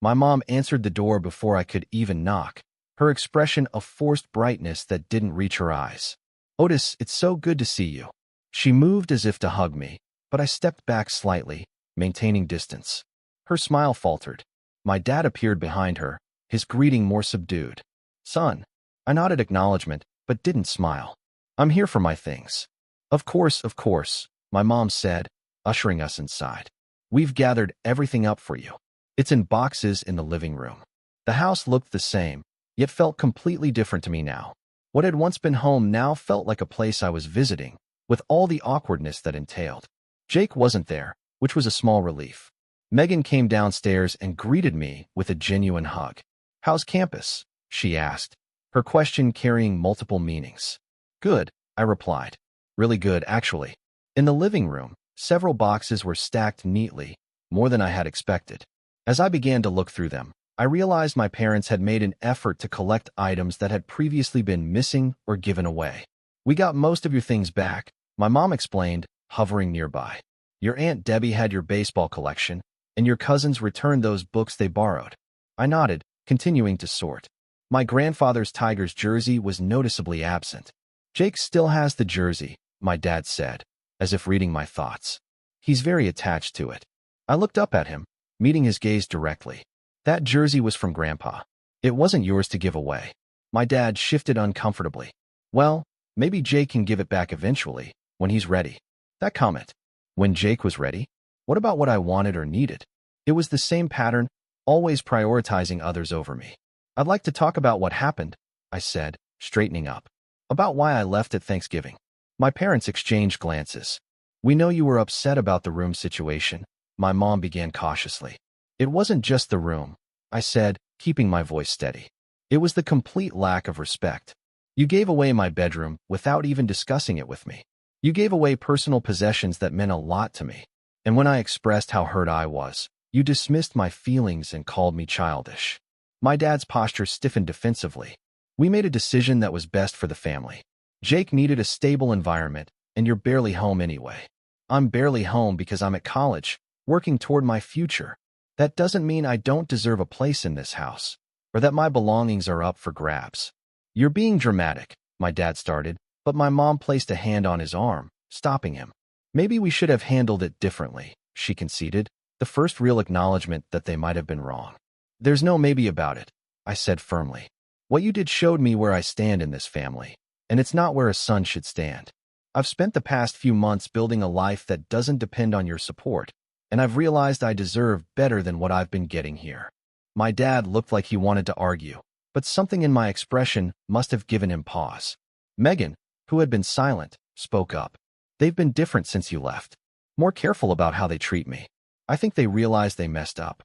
My mom answered the door before I could even knock, her expression a forced brightness that didn't reach her eyes. Otis, it's so good to see you. She moved as if to hug me, but I stepped back slightly, maintaining distance. Her smile faltered. My dad appeared behind her, his greeting more subdued. Son. I nodded acknowledgement, but didn't smile. I'm here for my things. Of course, my mom said, ushering us inside. We've gathered everything up for you. It's in boxes in the living room. The house looked the same, yet felt completely different to me now. What had once been home now felt like a place I was visiting, with all the awkwardness that entailed. Jake wasn't there, which was a small relief. Megan came downstairs and greeted me with a genuine hug. How's campus? She asked, her question carrying multiple meanings. Good, I replied. Really good, actually. In the living room, several boxes were stacked neatly, more than I had expected. As I began to look through them, I realized my parents had made an effort to collect items that had previously been missing or given away. "We got most of your things back," my mom explained, hovering nearby. "Your Aunt Debbie had your baseball collection, and your cousins returned those books they borrowed." I nodded, continuing to sort. My grandfather's Tigers jersey was noticeably absent. "Jake still has the jersey," my dad said, as if reading my thoughts. "He's very attached to it." I looked up at him, meeting his gaze directly. "That jersey was from Grandpa. It wasn't yours to give away." My dad shifted uncomfortably. "Well, maybe Jake can give it back eventually, when he's ready." That comment. When Jake was ready? What about what I wanted or needed? It was the same pattern, always prioritizing others over me. "I'd like to talk about what happened," I said, straightening up. "About why I left at Thanksgiving." My parents exchanged glances. "We know you were upset about the room situation," my mom began cautiously. "It wasn't just the room," I said, keeping my voice steady. "It was the complete lack of respect. You gave away my bedroom without even discussing it with me. You gave away personal possessions that meant a lot to me. And when I expressed how hurt I was, you dismissed my feelings and called me childish." My dad's posture stiffened defensively. "We made a decision that was best for the family. Jake needed a stable environment, and you're barely home anyway." "I'm barely home because I'm at college, working toward my future. That doesn't mean I don't deserve a place in this house, or that my belongings are up for grabs." "You're being dramatic," my dad started, but my mom placed a hand on his arm, stopping him. "Maybe we should have handled it differently," she conceded, the first real acknowledgement that they might have been wrong. "There's no maybe about it," I said firmly. "What you did showed me where I stand in this family, and it's not where a son should stand. I've spent the past few months building a life that doesn't depend on your support, and I've realized I deserve better than what I've been getting here." My dad looked like he wanted to argue, but something in my expression must have given him pause. Megan, who had been silent, spoke up. "They've been different since you left. More careful about how they treat me. I think they realized they messed up."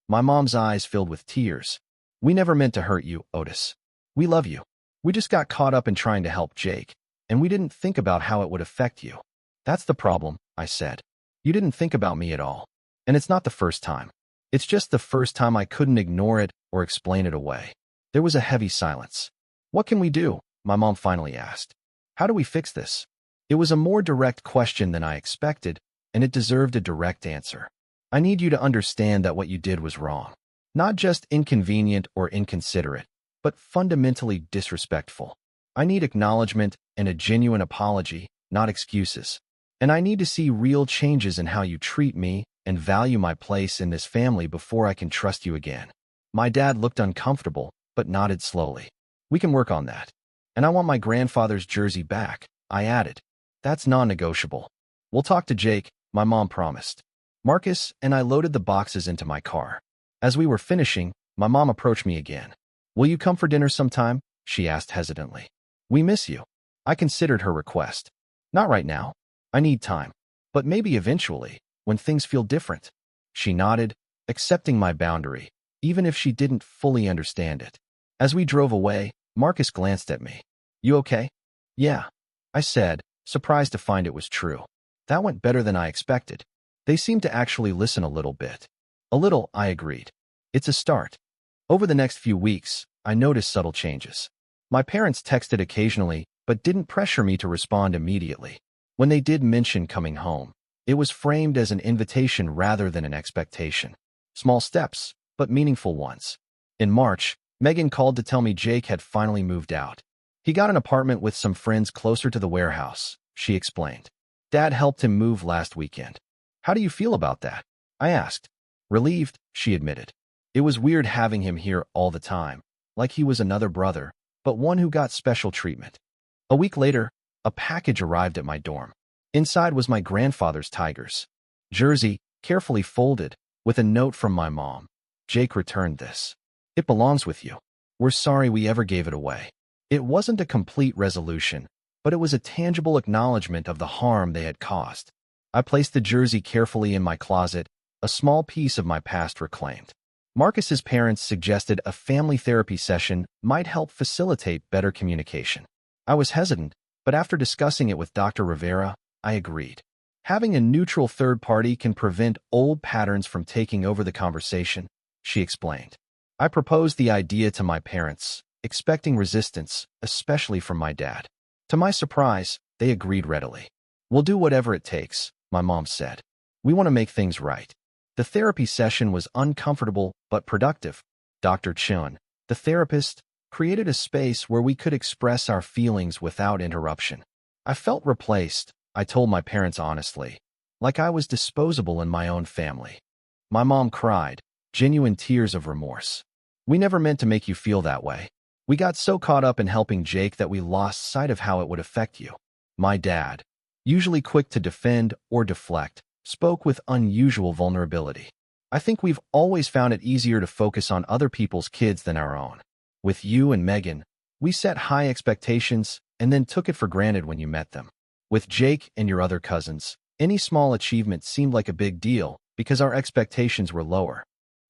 My mom's eyes filled with tears. "We never meant to hurt you, Otis. We love you. We just got caught up in trying to help Jake, and we didn't think about how it would affect you." "That's the problem," I said. "You didn't think about me at all. And it's not the first time. It's just the first time I couldn't ignore it or explain it away." There was a heavy silence. "What can we do?" my mom finally asked. "How do we fix this?" It was a more direct question than I expected, and it deserved a direct answer. "I need you to understand that what you did was wrong. Not just inconvenient or inconsiderate, but fundamentally disrespectful. I need acknowledgement and a genuine apology, not excuses. And I need to see real changes in how you treat me and value my place in this family before I can trust you again." My dad looked uncomfortable, but nodded slowly. "We can work on that. And I want my grandfather's jersey back," I added. "That's non-negotiable." "We'll talk to Jake," my mom promised. Marcus and I loaded the boxes into my car. As we were finishing, my mom approached me again. "Will you come for dinner sometime?" she asked hesitantly. "We miss you." I considered her request. "Not right now. I need time. But maybe eventually, when things feel different." She nodded, accepting my boundary, even if she didn't fully understand it. As we drove away, Marcus glanced at me. "You okay?" "Yeah," I said, surprised to find it was true. That went better than I expected. They seemed to actually listen a little bit. "A little," I agreed. "It's a start." Over the next few weeks, I noticed subtle changes. My parents texted occasionally, but didn't pressure me to respond immediately. When they did mention coming home, it was framed as an invitation rather than an expectation. Small steps, but meaningful ones. In March, Megan called to tell me Jake had finally moved out. He got an apartment with some friends closer to the warehouse, she explained. Dad helped him move last weekend. "How do you feel about that?" I asked. "Relieved," she admitted. "It was weird having him here all the time, like he was another brother, but one who got special treatment." A week later, a package arrived at my dorm. Inside was my grandfather's Tigers jersey, carefully folded, with a note from my mom. "Jake returned this. It belongs with you. We're sorry we ever gave it away." It wasn't a complete resolution, but it was a tangible acknowledgement of the harm they had caused. I placed the jersey carefully in my closet, a small piece of my past reclaimed. Marcus's parents suggested a family therapy session might help facilitate better communication. I was hesitant, but after discussing it with Dr. Rivera, I agreed. Having a neutral third party can prevent old patterns from taking over the conversation, she explained. I proposed the idea to my parents, expecting resistance, especially from my dad. To my surprise, they agreed readily. "We'll do whatever it takes," my mom said. "We want to make things right." The therapy session was uncomfortable but productive. Dr. Chun, the therapist, created a space where we could express our feelings without interruption. I felt replaced, I told my parents honestly, like I was disposable in my own family. My mom cried, genuine tears of remorse. "We never meant to make you feel that way. We got so caught up in helping Jake that we lost sight of how it would affect you." My dad, usually quick to defend or deflect, spoke with unusual vulnerability. "I think we've always found it easier to focus on other people's kids than our own. With you and Megan, we set high expectations and then took it for granted when you met them. With Jake and your other cousins, any small achievement seemed like a big deal because our expectations were lower."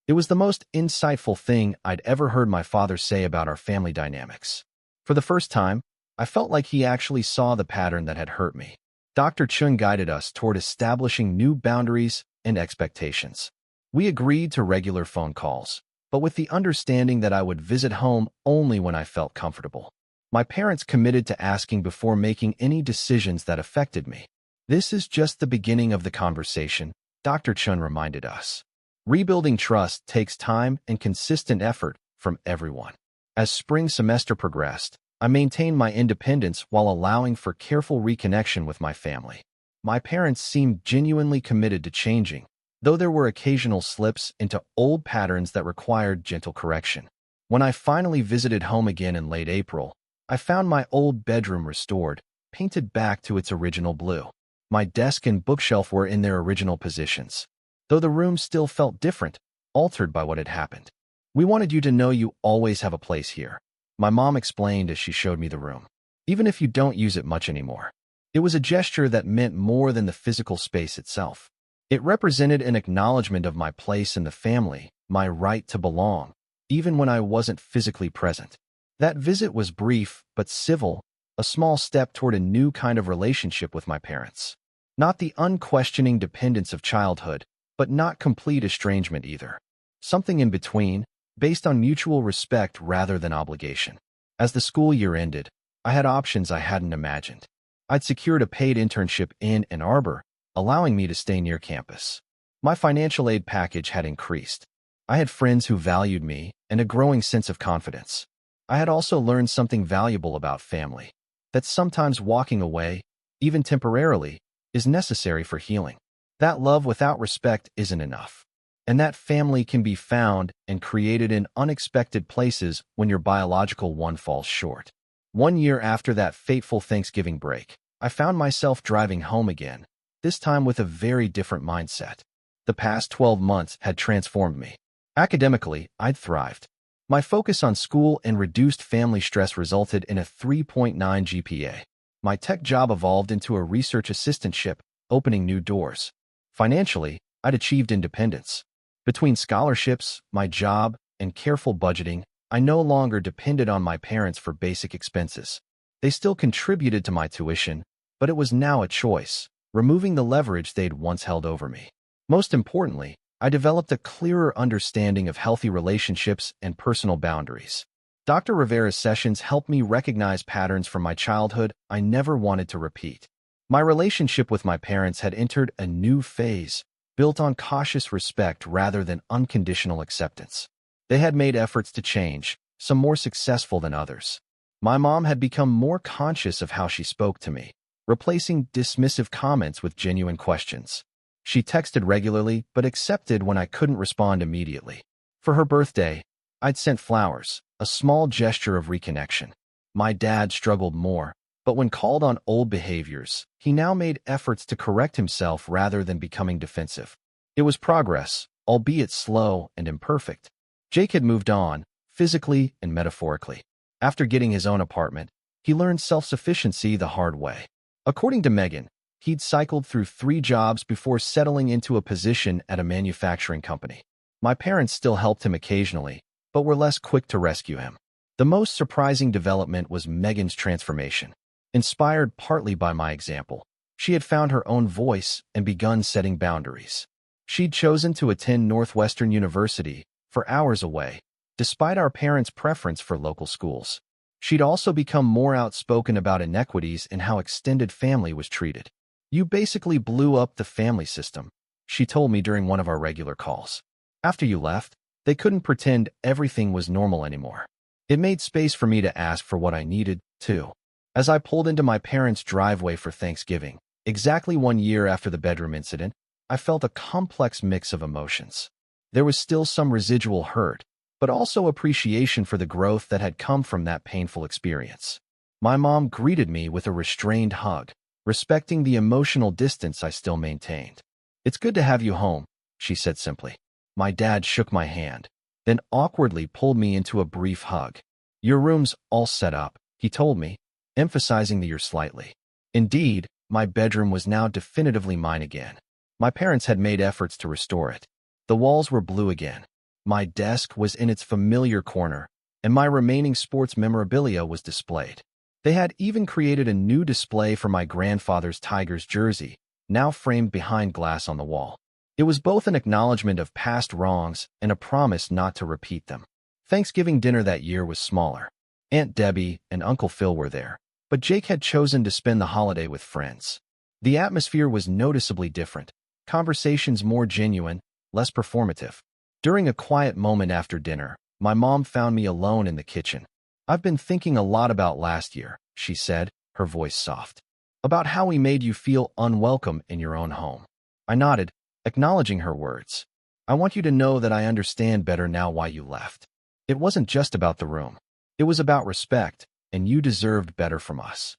It was the most insightful thing I'd ever heard my father say about our family dynamics. For the first time, I felt like he actually saw the pattern that had hurt me. Dr. Chun guided us toward establishing new boundaries and expectations. We agreed to regular phone calls, but with the understanding that I would visit home only when I felt comfortable. My parents committed to asking before making any decisions that affected me. "This is just the beginning of the conversation," Dr. Chun reminded us. "Rebuilding trust takes time and consistent effort from everyone." As spring semester progressed, I maintained my independence while allowing for careful reconnection with my family. My parents seemed genuinely committed to changing, though there were occasional slips into old patterns that required gentle correction. When I finally visited home again in late April, I found my old bedroom restored, painted back to its original blue. My desk and bookshelf were in their original positions, though the room still felt different, altered by what had happened. "We wanted you to know you always have a place here," my mom explained as she showed me the room, "even if you don't use it much anymore." It was a gesture that meant more than the physical space itself. It represented an acknowledgement of my place in the family, my right to belong, even when I wasn't physically present. That visit was brief but civil, a small step toward a new kind of relationship with my parents. Not the unquestioning dependence of childhood, but not complete estrangement either. Something in between, based on mutual respect rather than obligation. As the school year ended, I had options I hadn't imagined. I'd secured a paid internship in Ann Arbor, allowing me to stay near campus. My financial aid package had increased. I had friends who valued me and a growing sense of confidence. I had also learned something valuable about family, that sometimes walking away, even temporarily, is necessary for healing. That love without respect isn't enough. And that family can be found and created in unexpected places when your biological one falls short. 1 year after that fateful Thanksgiving break, I found myself driving home again, this time with a very different mindset. The past 12 months had transformed me. Academically, I'd thrived. My focus on school and reduced family stress resulted in a 3.9 GPA. My tech job evolved into a research assistantship, opening new doors. Financially, I'd achieved independence. Between scholarships, my job, and careful budgeting, I no longer depended on my parents for basic expenses. They still contributed to my tuition, but it was now a choice, removing the leverage they'd once held over me. Most importantly, I developed a clearer understanding of healthy relationships and personal boundaries. Dr. Rivera's sessions helped me recognize patterns from my childhood I never wanted to repeat. My relationship with my parents had entered a new phase, built on cautious respect rather than unconditional acceptance. They had made efforts to change, some more successful than others. My mom had become more conscious of how she spoke to me, replacing dismissive comments with genuine questions. She texted regularly but accepted when I couldn't respond immediately. For her birthday, I'd sent flowers, a small gesture of reconnection. My dad struggled more, but when called on old behaviors, he now made efforts to correct himself rather than becoming defensive. It was progress, albeit slow and imperfect. Jake had moved on, physically and metaphorically. After getting his own apartment, he learned self-sufficiency the hard way. According to Megan, he'd cycled through 3 jobs before settling into a position at a manufacturing company. My parents still helped him occasionally, but were less quick to rescue him. The most surprising development was Megan's transformation. Inspired partly by my example, she had found her own voice and begun setting boundaries. She'd chosen to attend Northwestern University, for hours away, despite our parents' preference for local schools. She'd also become more outspoken about inequities in how extended family was treated. "You basically blew up the family system," she told me during one of our regular calls. "After you left, they couldn't pretend everything was normal anymore." It made space for me to ask for what I needed, too. As I pulled into my parents' driveway for Thanksgiving, exactly 1 year after the bedroom incident, I felt a complex mix of emotions. There was still some residual hurt, but also appreciation for the growth that had come from that painful experience. My mom greeted me with a restrained hug, respecting the emotional distance I still maintained. "It's good to have you home," she said simply. My dad shook my hand, then awkwardly pulled me into a brief hug. "Your room's all set up," he told me, emphasizing the "your" slightly. Indeed, my bedroom was now definitively mine again. My parents had made efforts to restore it. The walls were blue again. My desk was in its familiar corner, and my remaining sports memorabilia was displayed. They had even created a new display for my grandfather's Tigers jersey, now framed behind glass on the wall. It was both an acknowledgement of past wrongs and a promise not to repeat them. Thanksgiving dinner that year was smaller. Aunt Debbie and Uncle Phil were there, but Jake had chosen to spend the holiday with friends. The atmosphere was noticeably different, conversations more genuine, less performative. During a quiet moment after dinner, my mom found me alone in the kitchen. "I've been thinking a lot about last year," she said, her voice soft. "About how we made you feel unwelcome in your own home." I nodded, acknowledging her words. "I want you to know that I understand better now why you left. It wasn't just about the room. It was about respect, and you deserved better from us."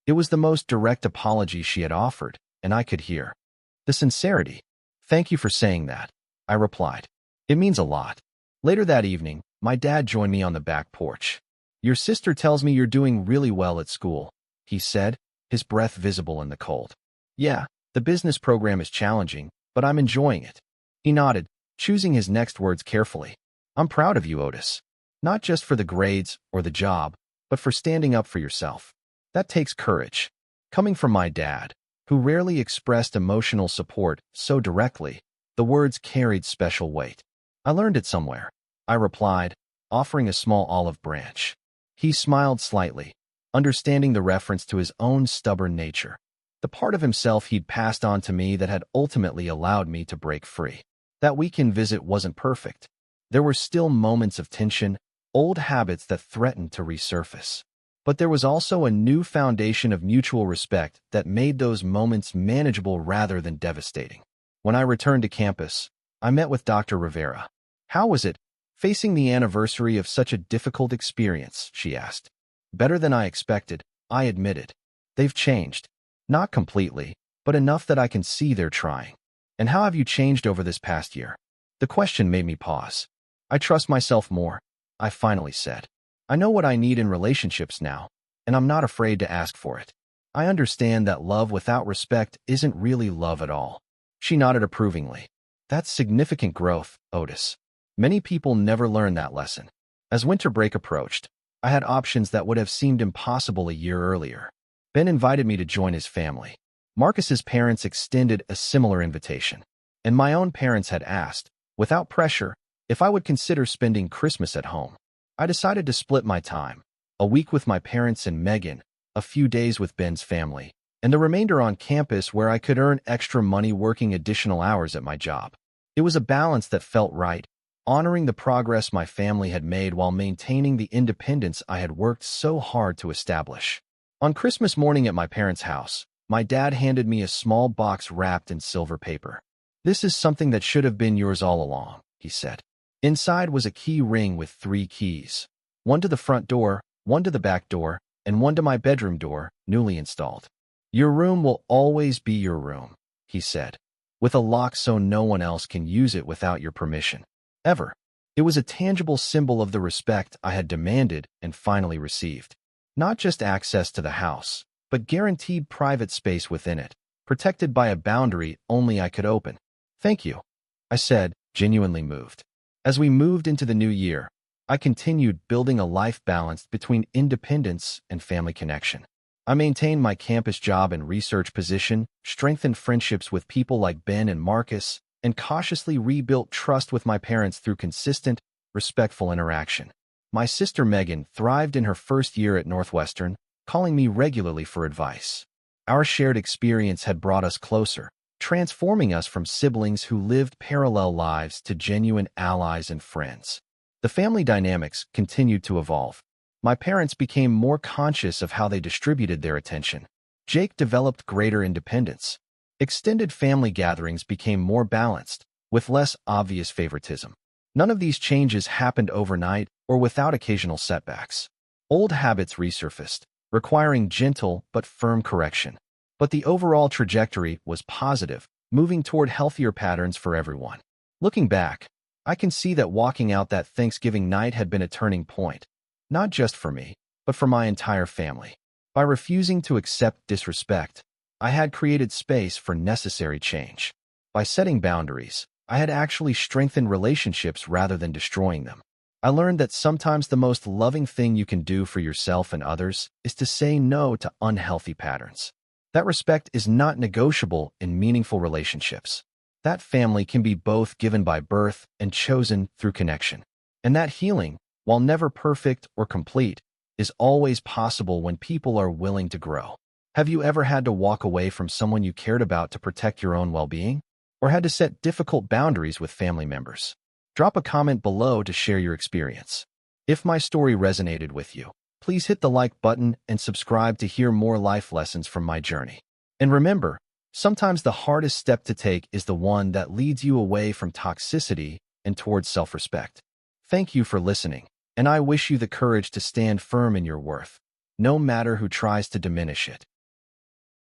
It was the most direct apology she had offered, and I could hear the sincerity. "Thank you for saying that," I replied. "It means a lot." Later that evening, my dad joined me on the back porch. "Your sister tells me you're doing really well at school," he said, his breath visible in the cold. "Yeah, the business program is challenging, but I'm enjoying it." He nodded, choosing his next words carefully. "I'm proud of you, Otis. Not just for the grades or the job, but for standing up for yourself. That takes courage." Coming from my dad, who rarely expressed emotional support so directly, the words carried special weight. "I learned it somewhere," I replied, offering a small olive branch. He smiled slightly, understanding the reference to his own stubborn nature, the part of himself he'd passed on to me that had ultimately allowed me to break free. That weekend visit wasn't perfect. There were still moments of tension, old habits that threatened to resurface. But there was also a new foundation of mutual respect that made those moments manageable rather than devastating. When I returned to campus, I met with Dr. Rivera. "How was it, facing the anniversary of such a difficult experience?" she asked. "Better than I expected," I admitted. "They've changed. Not completely, but enough that I can see they're trying." "And how have you changed over this past year?" The question made me pause. "I trust myself more," I finally said. "I know what I need in relationships now, and I'm not afraid to ask for it. I understand that love without respect isn't really love at all." She nodded approvingly. "That's significant growth, Otis. Many people never learn that lesson." As winter break approached, I had options that would have seemed impossible a year earlier. Ben invited me to join his family. Marcus's parents extended a similar invitation, and my own parents had asked, without pressure, if I would consider spending Christmas at home. I decided to split my time, a week with my parents and Megan, a few days with Ben's family, and the remainder on campus where I could earn extra money working additional hours at my job. It was a balance that felt right, honoring the progress my family had made while maintaining the independence I had worked so hard to establish. On Christmas morning at my parents' house, my dad handed me a small box wrapped in silver paper. "This is something that should have been yours all along," he said. Inside was a key ring with 3 keys. One to the front door, one to the back door, and one to my bedroom door, newly installed. "Your room will always be your room," he said, "with a lock so no one else can use it without your permission. Ever." It was a tangible symbol of the respect I had demanded and finally received. Not just access to the house, but guaranteed private space within it, protected by a boundary only I could open. "Thank you," I said, genuinely moved. As we moved into the new year, I continued building a life balanced between independence and family connection. I maintained my campus job and research position, strengthened friendships with people like Ben and Marcus, and cautiously rebuilt trust with my parents through consistent, respectful interaction. My sister Megan thrived in her first year at Northwestern, calling me regularly for advice. Our shared experience had brought us closer, transforming us from siblings who lived parallel lives to genuine allies and friends. The family dynamics continued to evolve. My parents became more conscious of how they distributed their attention. Jake developed greater independence. Extended family gatherings became more balanced, with less obvious favoritism. None of these changes happened overnight or without occasional setbacks. Old habits resurfaced, requiring gentle but firm correction. But the overall trajectory was positive, moving toward healthier patterns for everyone. Looking back, I can see that walking out that Thanksgiving night had been a turning point, not just for me, but for my entire family. By refusing to accept disrespect, I had created space for necessary change. By setting boundaries, I had actually strengthened relationships rather than destroying them. I learned that sometimes the most loving thing you can do for yourself and others is to say no to unhealthy patterns. That respect is not negotiable in meaningful relationships. That family can be both given by birth and chosen through connection. And that healing, while never perfect or complete, is always possible when people are willing to grow. Have you ever had to walk away from someone you cared about to protect your own well-being? Or had to set difficult boundaries with family members? Drop a comment below to share your experience. If my story resonated with you, please hit the like button and subscribe to hear more life lessons from my journey. And remember, sometimes the hardest step to take is the one that leads you away from toxicity and towards self-respect. Thank you for listening, and I wish you the courage to stand firm in your worth, no matter who tries to diminish it.